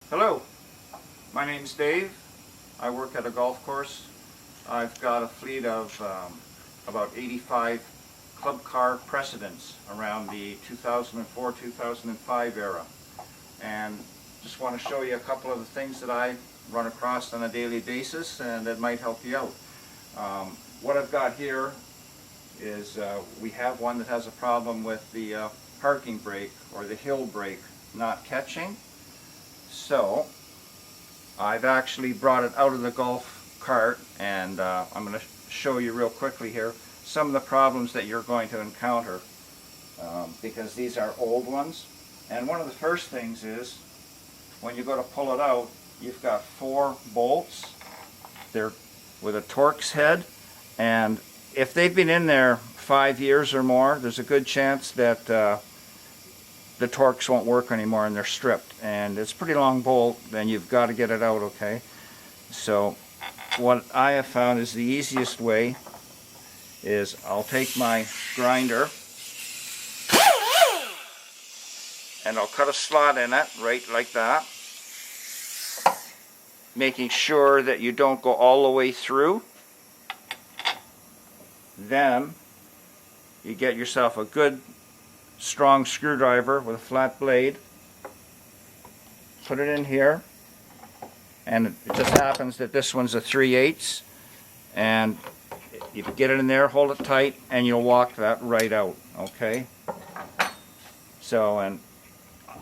Hello, my name's Dave. I work at a golf course. I've got a fleet of about 85 club car Precedents around the 2004-2005 era. And just want to show you a couple of the things that I run across on a daily basis and that might help you out. What I've got here is we have one that has a problem with the parking brake or the hill brake not catching. So I've actually brought it out of the golf cart, and I'm going to show you real quickly here some of the problems that you're going to encounter because these are old ones. And one of the first things is when you go to pull it out, you've got 4 bolts. They're with a Torx head, and if they've been in there 5 years or more, there's a good chance that the Torx won't work anymore and they're stripped. And it's a pretty long bolt, then you've got to get it out, okay? So what I have found is the easiest way is I'll take my grinder and I'll cut a slot in it right like that, making sure that you don't go all the way through. Then you get yourself a good strong screwdriver with a flat blade, put it in here, and it just happens that this one's a 3/8, and you get it in there, hold it tight, and you'll walk that right out, okay? So, and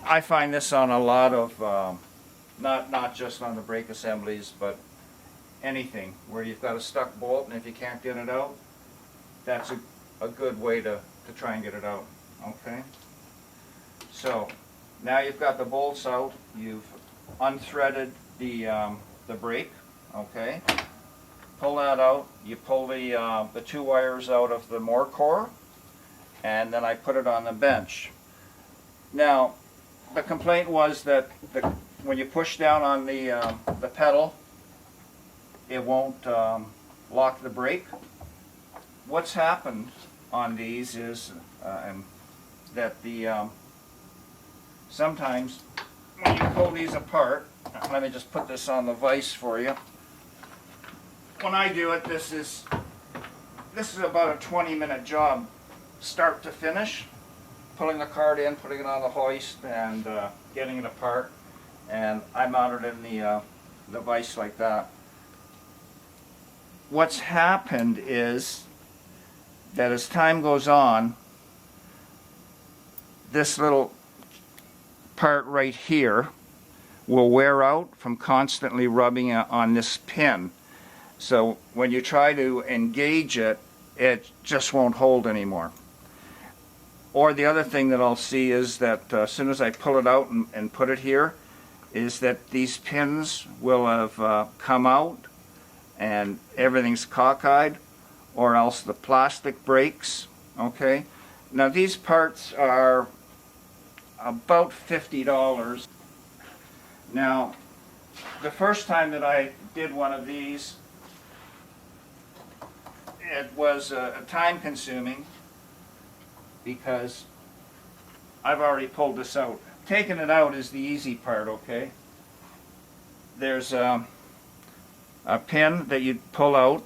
I find this on a lot of not just on the brake assemblies, but anything where you've got a stuck bolt, and if you can't get it out, that's a good way to try and get it out. Okay, so now you've got the bolts out, you've unthreaded the brake, okay, pull that out, you pull the 2 wires out of the more core, and then I put it on the bench. Now, the complaint was that when you push down on the pedal, it won't lock the brake. What's happened on these is, that sometimes when you pull these apart, let me just put this on the vise for you. When I do it, this is about a 20-minute job, start to finish, pulling the cart in, putting it on the hoist, and getting it apart. And I mounted it in the vise like that. What's happened is that as time goes on, this little part right here will wear out from constantly rubbing on this pin. So when you try to engage it, it just won't hold anymore. Or the other thing that I'll see is that as soon as I pull it out and put it here, is that these pins will have come out and everything's cockeyed, or else the plastic breaks, okay? Now these parts are about $50. Now, the first time that I did one of these, it was time consuming because I've already pulled this out. Taking it out is the easy part, okay? There's a pin that you pull out,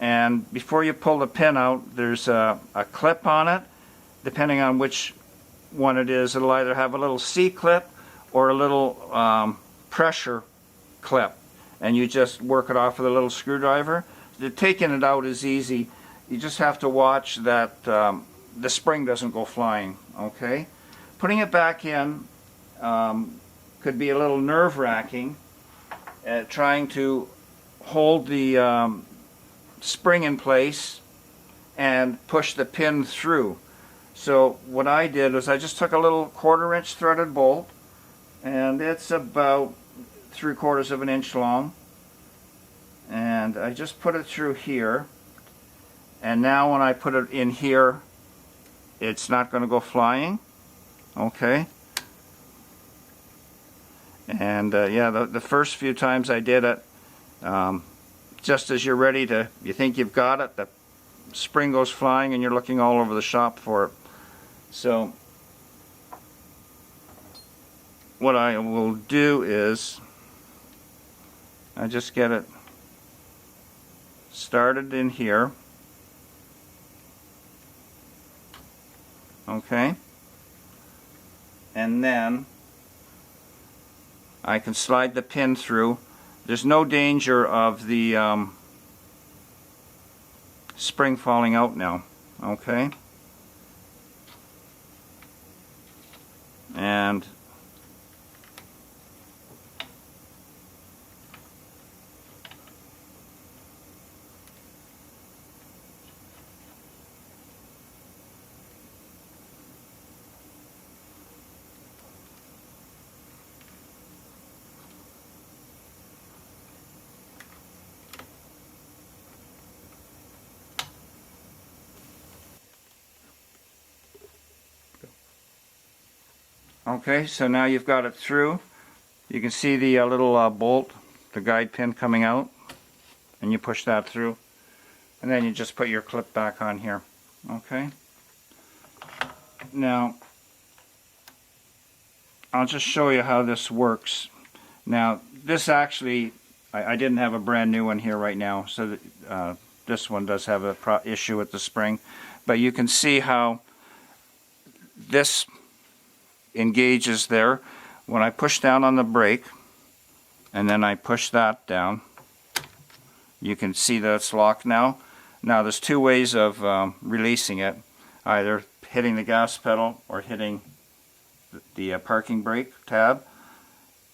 and before you pull the pin out, there's a clip on it. Depending on which one it is, it'll either have a little C-clip or a little pressure clip, and you just work it off with a little screwdriver. Taking it out is easy. You just have to watch that the spring doesn't go flying, okay? Putting it back in could be a little nerve-wracking, trying to hold the spring in place and push the pin through. So what I did was I just took a little 1/4 inch threaded bolt, and it's about 3/4 of an inch long, and I just put it through here, and now when I put it in here, it's not going to go flying, okay? And yeah, the first few times I did it, just as you're ready to, you think you've got it, the spring goes flying and you're looking all over the shop for it. So what I will do is I just get it started in here. Okay, and then I can slide the pin through. There's no danger of the spring falling out now. Okay, and okay, so now you've got it through. You can see the little bolt, the guide pin coming out, and you push that through, and then you just put your clip back on here. Okay, now I'll just show you how this works. Now this actually, I didn't have a brand new one here right now, so that, this one does have a issue with the spring, but you can see how this engages there. When I push down on the brake and then I push that down, you can see that it's locked now. Now there's two ways of releasing it, either hitting the gas pedal or hitting the parking brake tab.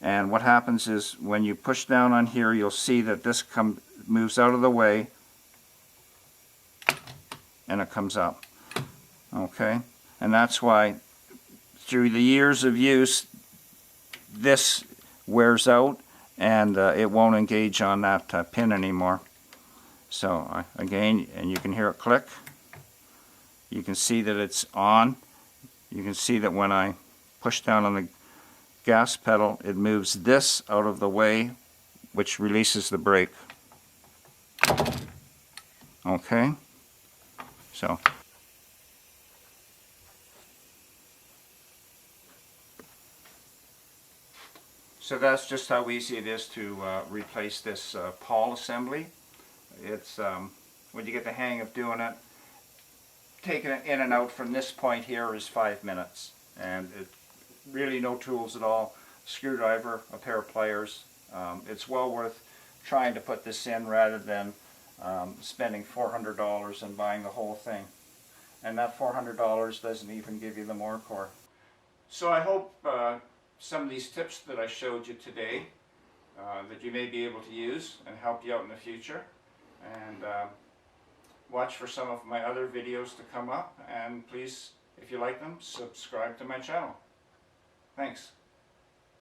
And what happens is when you push down on here, you'll see that this moves out of the way and it comes up. Okay, and that's why through the years of use this wears out and it won't engage on that pin anymore. So again, and you can hear it click. You can see that it's on. You can see that when I push down on the gas pedal, it moves this out of the way, which releases the brake. Okay, so that's just how easy it is to replace this Pawl assembly. It's when you get the hang of doing it, taking it in and out from this point here is 5 minutes, and it really no tools at all. Screwdriver, a pair of pliers. It's well worth trying to put this in rather than spending $400 and buying the whole thing. And that $400 doesn't even give you the more core. So I hope some of these tips that I showed you today that you may be able to use and help you out in the future. And watch for some of my other videos to come up, and please, if you like them, subscribe to my channel. Thanks.